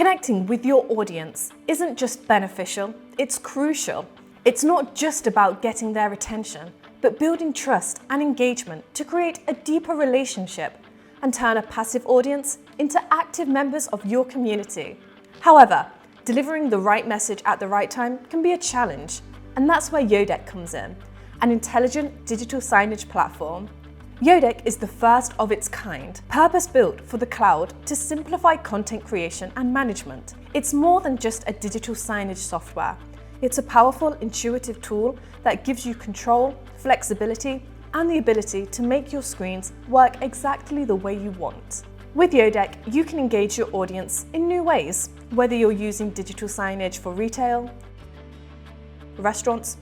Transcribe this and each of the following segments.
Connecting with your audience isn't just beneficial, it's crucial. It's not just about getting their attention, but building trust and engagement to create a deeper relationship and turn a passive audience into active members of your community. However, delivering the right message at the right time can be a challenge, and that's where Yodeck comes in, an intelligent digital signage platform. Yodeck is the first of its kind, purpose-built for the cloud to simplify content creation and management. It's more than just a digital signage software. It's a powerful, intuitive tool that gives you control, flexibility, and the ability to make your screens work exactly the way you want. With Yodeck, you can engage your audience in new ways, whether you're using digital signage for retail, restaurants,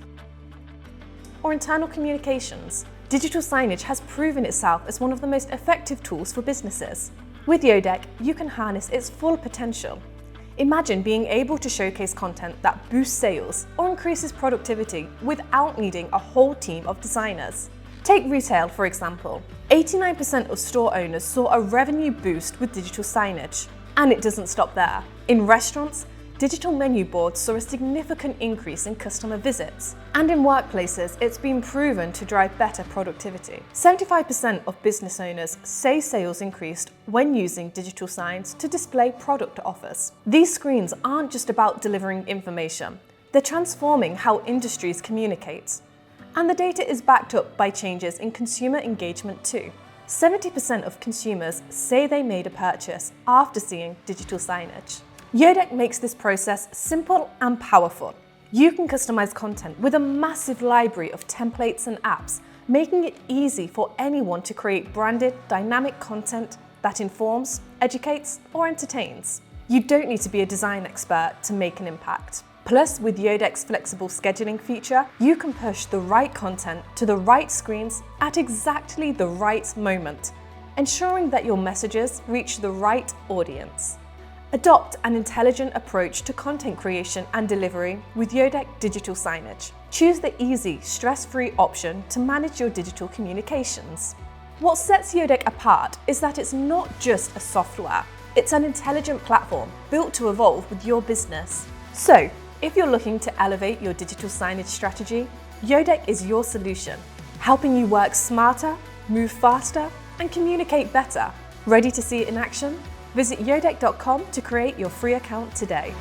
or internal communications. Digital signage has proven itself as one of the most effective tools for businesses. With Yodeck, you can harness its full potential. Imagine being able to showcase content that boosts sales or increases productivity without needing a whole team of designers. Take retail, for example. 89% of store owners saw a revenue boost with digital signage. And it doesn't stop there. In restaurants, digital menu boards saw a significant increase in customer visits. And in workplaces, it's been proven to drive better productivity. 75% of business owners say sales increased when using digital signs to display product offers. These screens aren't just about delivering information, they're transforming how industries communicate. And the data is backed up by changes in consumer engagement too. 70% of consumers say they made a purchase after seeing digital signage. Yodeck makes this process simple and powerful. You can customize content with a massive library of templates and apps, making it easy for anyone to create branded, dynamic content that informs, educates, or entertains. You don't need to be a design expert to make an impact. Plus, with Yodeck's flexible scheduling feature, you can push the right content to the right screens at exactly the right moment, ensuring that your messages reach the right audience. Adopt an intelligent approach to content creation and delivery with Yodeck Digital Signage. Choose the easy, stress-free option to manage your digital communications. What sets Yodeck apart is that it's not just a software, it's an intelligent platform built to evolve with your business. So, if you're looking to elevate your digital signage strategy, Yodeck is your solution, helping you work smarter, move faster, and communicate better. Ready to see it in action? Visit yodeck.com to create your free account today.